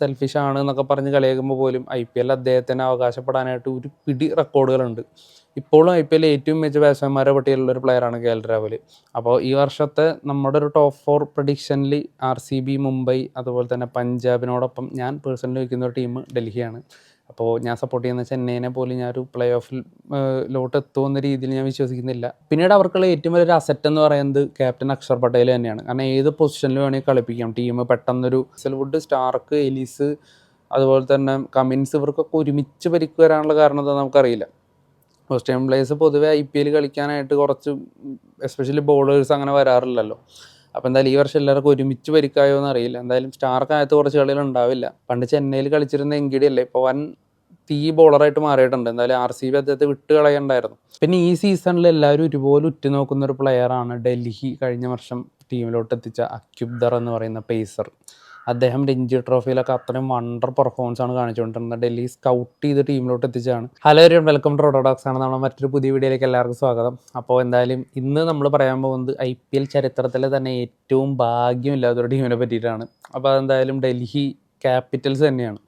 Selfish ആണ് എന്നൊക്കെ പറഞ്ഞ് കളിയാക്കുമ്പോൾ പോലും IPL അദ്ദേഹത്തിന് അവകാശപ്പെടാനായിട്ട് ഒരു പിടി റെക്കോർഡുകളുണ്ട്. ഇപ്പോഴും IPL ഏറ്റവും മികച്ച ബാറ്റ്സ്മാൻമാരുടെ പട്ടികയിലുള്ള ഒരു പ്ലെയറാണ് KL രാഹുൽ. അപ്പോൾ ഈ വർഷത്തെ നമ്മുടെ ഒരു ടോപ്പ് 4 പ്രഡിക്ഷനിൽ RCB, മുംബൈ, അതുപോലെ തന്നെ പഞ്ചാബിനോടൊപ്പം ഞാൻ പേഴ്സണലി വയ്ക്കുന്ന ഒരു ടീം ഡൽഹിയാണ്. അപ്പോൾ ഞാൻ സപ്പോർട്ട് ചെയ്യുന്ന ചെന്നൈനെ പോലും ഞാനൊരു പ്ലേ ഓഫിൽ ലോട്ട് എത്തുമെന്ന രീതിയിൽ ഞാൻ വിശ്വസിക്കുന്നില്ല. പിന്നീട് അവർക്കുള്ള ഏറ്റവും വലിയൊരു അസറ്റ് എന്ന് പറയുന്നത് ക്യാപ്റ്റൻ അക്ഷർ പട്ടേൽ തന്നെയാണ്. കാരണം ഏത് പൊസിഷനിൽ വേണമെങ്കിൽ കളിപ്പിക്കാം. ടീം പെട്ടെന്നൊരു സെൽവുഡ്, സ്റ്റാർക്ക്, എലീസ്, അതുപോലെ തന്നെ കമിൻസ് ഇവർക്കൊക്കെ ഒരുമിച്ച് പരിക്ക് വരാനുള്ള കാരണം എന്താ നമുക്കറിയില്ല. ഫസ്റ്റ് ടൈം പ്ലേയേഴ്സ് പൊതുവെ IPL കളിക്കാനായിട്ട് കുറച്ച് എസ്പെഷ്യലി ബോളേഴ്സ് അങ്ങനെ വരാറില്ലല്ലോ. അപ്പോൾ എന്തായാലും ഈ വർഷം എല്ലാവർക്കും ഒരുമിച്ച് പരിക്കായോ എന്ന് അറിയില്ല. എന്തായാലും സ്റ്റാർക്കായത്ത് കുറച്ച് കളികൾ ഉണ്ടാവില്ല. പണ്ട് ചെന്നൈയിൽ കളിച്ചിരുന്ന എങ്കിടി അല്ലേ ഇപ്പോൾ വൻ തീ ബോളറായിട്ട് മാറിയിട്ടുണ്ട്. എന്തായാലും RCB അദ്ദേഹത്തെ വിട്ട് കളയണ്ടായിരുന്നു. പിന്നെ ഈ സീസണിൽ എല്ലാവരും ഒരുപോലെ ഉറ്റുനോക്കുന്ന ഒരു പ്ലെയറാണ് ഡൽഹി കഴിഞ്ഞ വർഷം ടീമിലോട്ട് എത്തിച്ച അക്യുബ്ദർ എന്ന് പറയുന്ന പേസർ. അദ്ദേഹം രഞ്ജി ട്രോഫിയിലൊക്കെ അത്രയും വണ്ടർ പെർഫോമൻസ് ആണ് കാണിച്ചുകൊണ്ടിരുന്നത്. ഡൽഹി സ്കൗട്ട് ചെയ്ത് ടീമിലോട്ട് എത്തിച്ചാണ്. ഹലോ എവരിവൺ, വെൽക്കം ടു റോഡോഡോക്സ് ആണ്. നമ്മൾ മറ്റൊരു പുതിയ വീഡിയോയിലേക്ക് എല്ലാവർക്കും സ്വാഗതം. അപ്പോൾ എന്തായാലും ഇന്ന് നമ്മൾ പറയാൻ പോകുന്നത് IPL ചരിത്രത്തിലെ തന്നെ ഏറ്റവും ഭാഗ്യമില്ലാത്തൊരു ടീമിനെ പറ്റിയിട്ടാണ്. അപ്പോൾ അതെന്തായാലും ഡൽഹി ക്യാപിറ്റൽസ് തന്നെയാണ്.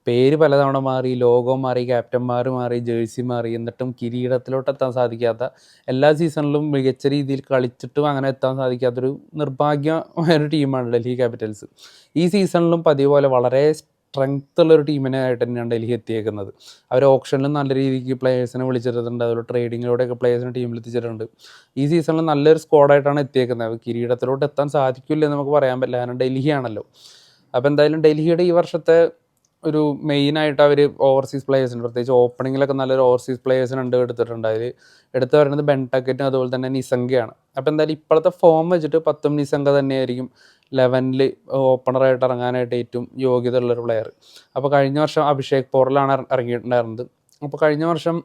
പേര് പലതവണ മാറി, ലോഗോ മാറി, ക്യാപ്റ്റന്മാർ മാറി, ജേഴ്സി മാറി, എന്നിട്ടും കിരീടത്തിലോട്ട് എത്താൻ സാധിക്കാത്ത, എല്ലാ സീസണിലും മികച്ച രീതിയിൽ കളിച്ചിട്ടും അങ്ങനെ എത്താൻ സാധിക്കാത്തൊരു നിർഭാഗ്യമായൊരു ടീമാണ് ഡൽഹി ക്യാപിറ്റൽസ്. ഈ സീസണിലും പതിവ് പോലെ വളരെ സ്ട്രെങ്ത് ഉള്ളൊരു ടീമിനായിട്ട് തന്നെയാണ് ഡൽഹി എത്തിയേക്കുന്നത്. അവർ ഓപ്ഷനിലും നല്ല രീതിക്ക് പ്ലേയേഴ്സിനെ വിളിച്ചിട്ടുണ്ട്, അതുപോലെ ട്രേഡിങ്ങിലൂടെയൊക്കെ പ്ലേയേഴ്സിനെ ടീമിൽ എത്തിച്ചിട്ടുണ്ട്. ഈ സീസണിൽ നല്ലൊരു സ്ക്വാഡായിട്ടാണ് എത്തിയേക്കുന്നത്. കിരീടത്തിലോട്ട് എത്താൻ സാധിക്കില്ല എന്ന് നമുക്ക് പറയാൻ പറ്റില്ല, കാരണം ഡൽഹിയാണല്ലോ. അപ്പോൾ എന്തായാലും ഡൽഹിയുടെ ഈ വർഷത്തെ ഒരു മെയിനായിട്ട് അവർ ഓവർസീസ് പ്ലേയേഴ്സിന്, പ്രത്യേകിച്ച് ഓപ്പണിങ്ങിലൊക്കെ നല്ലൊരു ഓവർസീസ് പ്ലേയേഴ്സിന് എടുത്തിട്ടുണ്ട്. അതിൽ എടുത്തു പറയുന്നത് ബെൻടക്കറ്റും അതുപോലെ തന്നെ നിസംഗയാണ്. അപ്പോൾ എന്തായാലും ഇപ്പോഴത്തെ ഫോം വെച്ചിട്ട് പത്തും നിസംഗ തന്നെയായിരിക്കും 11ൽ ഓപ്പണറായിട്ട് ഇറങ്ങാനായിട്ട് ഏറ്റവും യോഗ്യത ഉള്ളൊരു പ്ലെയർ. അപ്പോൾ കഴിഞ്ഞ വർഷം അഭിഷേക് പോറലാണ് ഇറങ്ങിയിട്ടുണ്ടായിരുന്നത്. അപ്പോൾ കഴിഞ്ഞ വർഷം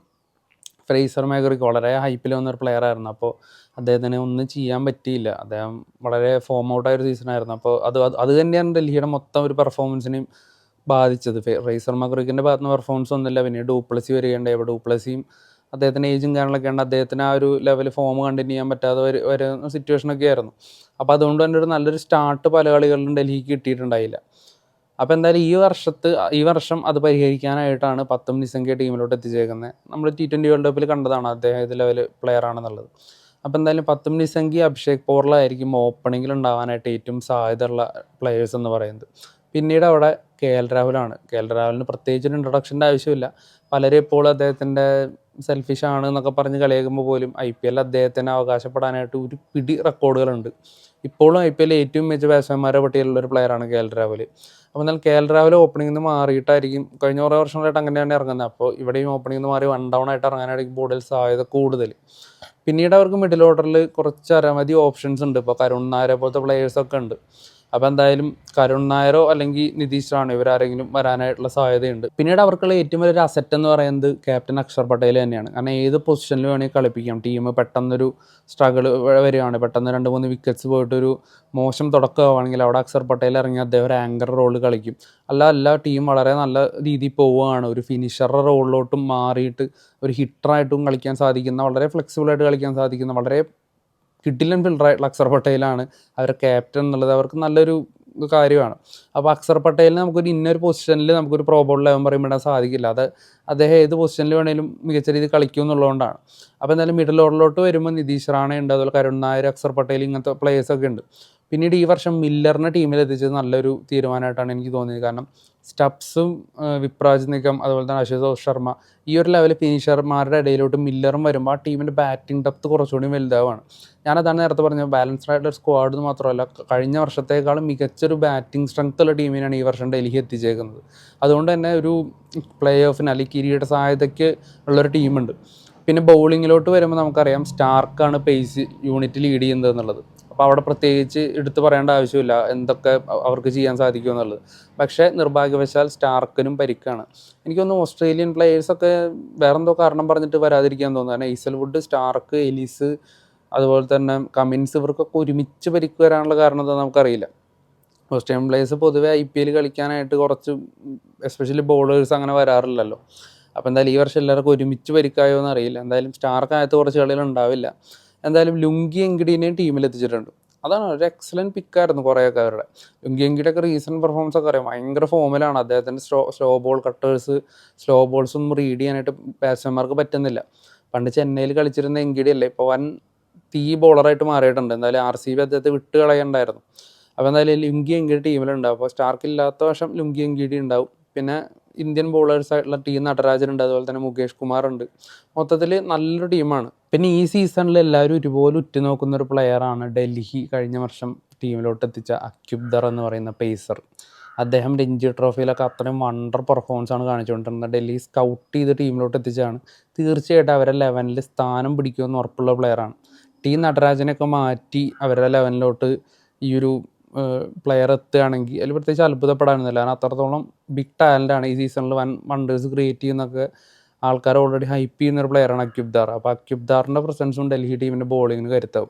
ഫ്രേസർ മേഗറിക്ക് വളരെ ഹൈപ്പിൽ വന്നൊരു പ്ലെയർ ആയിരുന്നു. അപ്പോൾ അദ്ദേഹത്തിന് ഒന്നും ചെയ്യാൻ പറ്റിയില്ല. അദ്ദേഹം വളരെ ഫോം ഔട്ടായൊരു സീസണായിരുന്നു. അപ്പോൾ അത് തന്നെയാണ് ഡൽഹിയുടെ മൊത്തം ഒരു പെർഫോമൻസിനെയും ബാധിച്ചത്. ഫ്രേസർ മഗ്രിക്കിൻ്റെ ഭാഗത്ത് നിന്ന് പെർഫോമൻസ് ഒന്നുമില്ല. പിന്നെ ഡൂപ്ലസി വരികയുണ്ടായി. അപ്പോൾ ഡൂപ്ലസിയും അദ്ദേഹത്തിൻ്റെ ഏജും കാര്യങ്ങളൊക്കെ ഉണ്ട്. അദ്ദേഹത്തിന് ആ ഒരു ലെവൽ ഫോം കണ്ടിന്യൂ ചെയ്യാൻ പറ്റാതെ വരുന്ന സിറ്റുവേഷനൊക്കെ ആയിരുന്നു. അപ്പോൾ അതുകൊണ്ട് തന്നെ ഒരു നല്ലൊരു സ്റ്റാർട്ട് പല കളികളിലും ഡൽഹിക്ക് കിട്ടിയിട്ടുണ്ടായില്ല. അപ്പോൾ എന്തായാലും ഈ വർഷം അത് പരിഹരിക്കാനായിട്ടാണ് പത്തും നിസംഗ ടീമിലോട്ട് എത്തിച്ചേക്കുന്നത്. നമ്മൾ T20 വേൾഡ് കപ്പിൽ കണ്ടതാണ് അദ്ദേഹം ഏത് ലെവൽ പ്ലെയർ ആണെന്നുള്ളത്. അപ്പോൾ എന്തായാലും പത്തും നിസംഗി, അഭിഷേക് പോറലായിരിക്കും ഓപ്പണിങ്ങിൽ ഉണ്ടാവാനായിട്ട് ഏറ്റവും സാധ്യതയുള്ള പ്ലെയേഴ്സ് എന്ന് പറയുന്നത്. പിന്നീട് അവിടെ KL രാഹുലാണ്. KL രാഹുലിന് പ്രത്യേകിച്ചൊരു ഇൻട്രൊഡക്ഷൻ്റെ ആവശ്യമില്ല. പലരും ഇപ്പോൾ അദ്ദേഹത്തിൻ്റെ സെൽഫിഷ് ആണ് എന്നൊക്കെ പറഞ്ഞ് കളിയാക്കുമ്പോൾ പോലും IPL അദ്ദേഹത്തിന് അവകാശപ്പെടാനായിട്ട് ഒരു പിടി റെക്കോർഡുകളുണ്ട്. ഇപ്പോഴും IPL ഏറ്റവും മികച്ച ബാറ്റ്സ്മാൻമാരുടെ പട്ടികയിലുള്ള ഒരു പ്ലെയറാണ് KL രാഹുൽ. അപ്പോൾ എന്നാൽ KL രാഹുൽ ഓപ്പണിംഗിൽ നിന്ന് മാറിയിട്ടായിരിക്കും, കഴിഞ്ഞ കുറേ വർഷങ്ങളായിട്ട് അങ്ങനെയാണ് ഇറങ്ങുന്നത്. അപ്പോൾ ഇവിടെയും ഓപ്പണിംഗിൽ നിന്ന് മാറി 1 ഡൗൺ ആയിട്ട് ഇറങ്ങാനായിരിക്കും കൂടുതൽ സാധ്യത കൂടുതൽ. പിന്നീട് അവർക്ക് മിഡിൽ ഓർഡറിൽ കുറച്ച് അരമതി ഓപ്ഷൻസ് ഉണ്ട്. ഇപ്പോൾ കരുൺ നായരെ പോലത്തെ പ്ലെയേഴ്സൊക്കെ ഉണ്ട്. അപ്പോൾ എന്തായാലും കരുൺ നായരോ അല്ലെങ്കിൽ നിതീഷ് റാണോ ഇവരാരെങ്കിലും വരാനായിട്ടുള്ള സാധ്യതയുണ്ട്. പിന്നീട് അവർക്കുള്ള ഏറ്റവും വലിയൊരു അസറ്റ് എന്ന് പറയുന്നത് ക്യാപ്റ്റൻ അക്ഷർ പട്ടേൽ തന്നെയാണ്. കാരണം ഏത് പൊസിഷനിൽ വേണമെങ്കിൽ കളിപ്പിക്കാം. ടീം പെട്ടെന്നൊരു സ്ട്രഗിൾ വരികയാണ്, പെട്ടെന്ന് 2-3 വിക്കറ്റ്സ് പോയിട്ടൊരു മോശം തുടക്കമാണെങ്കിൽ അവിടെ അക്ഷർ പട്ടേൽ ഇറങ്ങി അദ്ദേഹം ഒരു ആങ്കർ റോൾ കളിക്കും. അല്ല ടീം വളരെ നല്ല രീതിയിൽ പോവുകയാണ്, ഒരു ഫിനിഷറുടെ റോളിലോട്ടും മാറിയിട്ട് ഒരു ഹിറ്ററായിട്ടും കളിക്കാൻ സാധിക്കുന്ന, വളരെ ഫ്ലെക്സിബിളായിട്ട് കളിക്കാൻ സാധിക്കുന്ന, വളരെ കിഡിലൻ ഫിൽഡറായിട്ടുള്ള അക്ഷർ പട്ടേലാണ് അവരുടെ ക്യാപ്റ്റൻ എന്നുള്ളത് അവർക്ക് നല്ലൊരു കാര്യമാണ്. അപ്പോൾ അക്ഷർ പട്ടേലിന് നമുക്കൊരു ഇന്നൊരു പൊസിഷനിൽ നമുക്കൊരു പ്രോ ബോൾ 11 പറയുമ്പോൾ സാധിക്കില്ല. അദ്ദേഹം ഏത് പൊസിഷനിൽ വേണമെങ്കിലും മികച്ച രീതിയിൽ കളിക്കും എന്നുള്ളതുകൊണ്ടാണ്. അപ്പോൾ എന്തായാലും മിഡിൽ ഓർഡറിലോട്ട് വരുമ്പോൾ നിതീഷ് റാണ ഉണ്ട്, അതുപോലെ കരുൺ നായർ, അക്ഷർ പട്ടേൽ, ഇങ്ങനത്തെ പ്ലേയേഴ്സൊക്കെ ഉണ്ട്. പിന്നീട് ഈ വർഷം മില്ലറിനെ ടീമിൽ എത്തിച്ചത് നല്ലൊരു തീരുമാനമായിട്ടാണ് എനിക്ക് തോന്നിയത്. കാരണം സ്റ്റബ്സും വിപ്രാജ് നിഗം അതുപോലെ തന്നെ അശുതോഷ് ശർമ്മ ഈ ഒരു ലെവൽ ഫിനിഷർമാരുടെ ഇടയിലോട്ട് മില്ലറും വരുമ്പോൾ ആ ടീമിൻ്റെ ബാറ്റിംഗ് ഡെപ്ത് കുറച്ചുകൂടി വലുതാവാണ്. ഞാനതാണ് നേരത്തെ പറഞ്ഞത്, ബാലൻസ്ഡ് ആയിട്ടുള്ള സ്ക്വാഡ് എന്ന് മാത്രമല്ല കഴിഞ്ഞ വർഷത്തേക്കാളും മികച്ചൊരു ബാറ്റിംഗ് സ്ട്രെങ്ത് ഉള്ള ടീമിനാണ് ഈ വർഷം ഡൽഹി എത്തിച്ചേക്കുന്നത്. അതുകൊണ്ട് തന്നെ ഒരു പ്ലേ ഓഫിന് അല്ലെങ്കിൽ കിരീട സാധ്യതയ്ക്ക് ഉള്ളൊരു ടീമുണ്ട്. പിന്നെ ബൗളിങ്ങിലോട്ട് വരുമ്പോൾ നമുക്കറിയാം സ്റ്റാർക്കാണ് പേസ് യൂണിറ്റ് ലീഡ് ചെയ്യുന്നത് എന്നുള്ളത്. അപ്പോൾ അവിടെ പ്രത്യേകിച്ച് എടുത്തു പറയേണ്ട ആവശ്യമില്ല എന്തൊക്കെ അവർക്ക് ചെയ്യാൻ സാധിക്കുമെന്നുള്ളത്. പക്ഷേ നിർഭാഗ്യവശാൽ സ്റ്റാർക്കിനും പരിക്കാണ്. എനിക്കൊന്ന് ഓസ്ട്രേലിയൻ പ്ലേയേഴ്സൊക്കെ വേറെന്തോ കാരണം പറഞ്ഞിട്ട് വരാതിരിക്കാൻ തോന്നുന്നു. കാരണം ഈസൽവുഡ്, സ്റ്റാർക്ക്, എലിസ്, അതുപോലെ തന്നെ കമിൻസ് ഇവർക്കൊക്കെ ഒരുമിച്ച് പരിക്ക് വരാനുള്ള കാരണം എന്താ നമുക്കറിയില്ല. ഓസ്ട്രേലിയൻ പ്ലേയേഴ്സ് പൊതുവെ IPL കളിക്കാനായിട്ട് കുറച്ച് എസ്പെഷ്യലി ബോളേഴ്സ് അങ്ങനെ വരാറില്ലല്ലോ. അപ്പോൾ എന്തായാലും ഈ വർഷം എല്ലാവർക്കും ഒരുമിച്ച് പരിക്കായോ എന്നറിയില്ല. എന്തായാലും സ്റ്റാർക്കായത്ത് കുറച്ച് കളികൾ ഉണ്ടാവില്ല. എന്തായാലും ലുങ്കി എങ്കിടീനെയും ടീമിൽ എത്തിച്ചിട്ടുണ്ട്. അതാണ് ഒരു എക്സലൻറ്റ് പിക്കായിരുന്നു കുറേയൊക്കെ അവരുടെ. ലുങ്കിയുടെ ഒക്കെ റീസെൻറ്റ് പെർഫോമൻസ് ഒക്കെ അറിയാം, ഭയങ്കര ഫോമിലാണ്. അദ്ദേഹത്തിൻ്റെ slow ball cutters, slow balls ഒന്നും റീഡ് ചെയ്യാനായിട്ട് ബാറ്റ്സ്മാൻമാർക്ക് പറ്റുന്നില്ല. പണ്ട് ചെന്നൈയിൽ കളിച്ചിരുന്ന എങ്കിടി അല്ലേ ഇപ്പോൾ വൻ തീ ബോളറായിട്ട് മാറിയിട്ടുണ്ട്. എന്തായാലും RCB അദ്ദേഹത്തെ വിട്ട് കളയണ്ടായിരുന്നു. അപ്പോൾ എന്തായാലും ലുങ്കി എങ്കിടി ടീമിലുണ്ടാവും. അപ്പോൾ സ്റ്റാർക്ക് ഇല്ലാത്ത വശം ലുങ്കി എങ്കിടി ഉണ്ടാവും. പിന്നെ ഇന്ത്യൻ ബോളേഴ്സായിട്ടുള്ള നടരാജനുണ്ട്, അതുപോലെ തന്നെ മുകേഷ് കുമാർ ഉണ്ട്. മൊത്തത്തിൽ നല്ലൊരു ടീമാണ്. പിന്നെ ഈ സീസണിൽ എല്ലാവരും ഒരുപോലെ ഉറ്റുനോക്കുന്ന ഒരു പ്ലെയറാണ് ഡൽഹി കഴിഞ്ഞ വർഷം ടീമിലോട്ട് എത്തിച്ച അക്യുബ്ദർ എന്ന് പറയുന്ന പേസർ. അദ്ദേഹം രഞ്ജി ട്രോഫിയിലൊക്കെ അത്രയും വണ്ടർ പെർഫോമൻസ് ആണ് കാണിച്ചുകൊണ്ടിരുന്നത്. ഡൽഹി സ്കൗട്ട് ചെയ്ത് ടീമിലോട്ട് എത്തിച്ചാണ്. തീർച്ചയായിട്ടും അവരെ 11ൽ സ്ഥാനം പിടിക്കുമെന്ന് ഉറപ്പുള്ള പ്ലെയറാണ്. നടരാജനെയൊക്കെ മാറ്റി അവരുടെ 11ലോട്ട് ഈ ഒരു പ്ലെയർ എത്തുകയാണെങ്കിൽ അതിൽ പ്രത്യേകിച്ച് അത്ഭുതപ്പെടാനൊന്നുമില്ല. കാരണം അത്രത്തോളം ബിഗ് ടാലൻ്റാണ്. ഈ സീസണിൽ വൻ വണ്ടേഴ്സ് ക്രിയേറ്റ് ചെയ്യുന്നൊക്കെ ആൾക്കാർ ഓൾറെഡി ഹൈപ്പ് ചെയ്യുന്നൊരു പ്ലെയറാണ് അക്യുബ്ദാർ. അപ്പോൾ അക്യുബ്ദാറിൻ്റെ പ്രസൻസും ഡൽഹി ടീമിൻ്റെ ബോളിങ്ങിന് കരുത്താവും.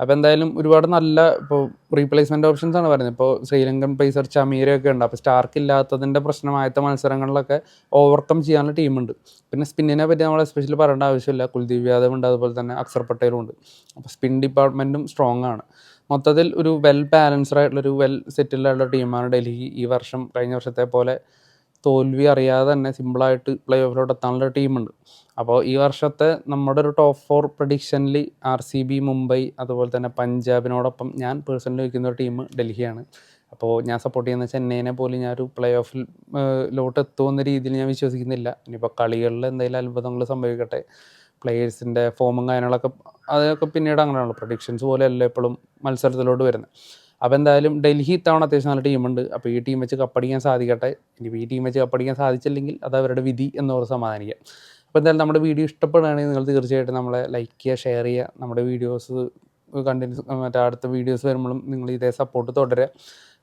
അപ്പോൾ എന്തായാലും ഒരുപാട് നല്ല ഇപ്പോൾ റീപ്ലേസ്മെൻറ്റ് ഓപ്ഷൻസ് ആണ് പറയുന്നത്. ഇപ്പോൾ ശ്രീലങ്കൻ പേസർ ചമീരയൊക്കെ ഉണ്ട്. അപ്പോൾ സ്റ്റാർക്ക് ഇല്ലാത്തതിൻ്റെ പ്രശ്നം ആദ്യത്തെ മത്സരങ്ങളിലൊക്കെ ഓവർകം ചെയ്യാനുള്ള ടീമുണ്ട്. പിന്നെ സ്പിന്നിനെ പറ്റി നമ്മൾ എസ്പെഷ്യലി പറയേണ്ട ആവശ്യമില്ല. കുൽദീപ് യാദവ് ഉണ്ട്, അതുപോലെ തന്നെ അക്സർ പട്ടേലും ഉണ്ട്. അപ്പോൾ സ്പിൻ ഡിപ്പാർട്ട്മെൻറ്റും സ്ട്രോങ് ആണ്. മൊത്തത്തിൽ ഒരു വെൽ ബാലൻസ്ഡ് ആയിട്ടുള്ളൊരു വെൽ സെറ്റിൽഡ് ആയിട്ടുള്ള ടീമാണ് ഡൽഹി. ഈ വർഷം കഴിഞ്ഞ വർഷത്തെ പോലെ തോൽവി അറിയാതെ തന്നെ സിമ്പിളായിട്ട് പ്ലേ ഓഫിലോട്ട് എത്താനുള്ള ടീമുണ്ട്. അപ്പോൾ ഈ വർഷത്തെ നമ്മുടെ ഒരു ടോപ്പ് 4 പ്രഡിക്ഷനിൽ RCB, മുംബൈ, അതുപോലെ തന്നെ പഞ്ചാബിനോടൊപ്പം ഞാൻ പേഴ്സണലി വയ്ക്കുന്ന ഒരു ടീം ഡൽഹിയാണ്. അപ്പോൾ ഞാൻ സപ്പോർട്ട് ചെയ്യുന്ന ചെന്നൈനെ പോലും ഞാനൊരു പ്ലേ ഓഫിൽ ലോട്ട് എത്തുമെന്ന രീതിയിൽ ഞാൻ വിശ്വസിക്കുന്നില്ല. ഇനിയിപ്പോൾ കളികളിൽ എന്തെങ്കിലും അത്ഭുതങ്ങൾ സംഭവിക്കട്ടെ. പ്ലേയേഴ്സിൻ്റെ ഫോമും കാര്യങ്ങളൊക്കെ അതൊക്കെ പിന്നീട് അങ്ങനെയാണല്ലോ, പ്രഡിക്ഷൻസ് പോലെയല്ല എപ്പോഴും മത്സരത്തിലോട്ട് വരുന്നത്. അപ്പോൾ എന്തായാലും ഡൽഹി ഇത്തവണ അത്യാവശ്യം നല്ല ടീമുണ്ട്. അപ്പോൾ ഈ ടീം വെച്ച് കപ്പടിക്കാൻ സാധിക്കട്ടെ. ഇനി ഈ ടീം വെച്ച് കപ്പടിക്കാൻ സാധിച്ചില്ലെങ്കിൽ അത് അവരുടെ വിധി എന്നോർത്ത് സമാധാനിക്കാം. അപ്പോൾ എന്തായാലും നമ്മുടെ വീഡിയോ ഇഷ്ടപ്പെടുകയാണെങ്കിൽ നിങ്ങൾ തീർച്ചയായിട്ടും നമ്മളെ ലൈക്ക് ചെയ്യുക, ഷെയർ ചെയ്യുക. നമ്മുടെ വീഡിയോസ് മറ്റേ അടുത്ത വീഡിയോസ് വരുമ്പോഴും നിങ്ങൾ ഇതേ സപ്പോർട്ട് തുടരുക.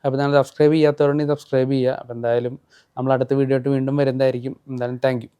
അപ്പോൾ നിങ്ങൾ സബ്സ്ക്രൈബ് ചെയ്യാത്തവരുണ്ടെങ്കിൽ സബ്സ്ക്രൈബ് ചെയ്യുക. അപ്പോൾ എന്തായാലും നമ്മൾ അടുത്ത വീഡിയോ ആയിട്ട് വീണ്ടും വരുന്നതായിരിക്കും. എന്തായാലും താങ്ക് യു.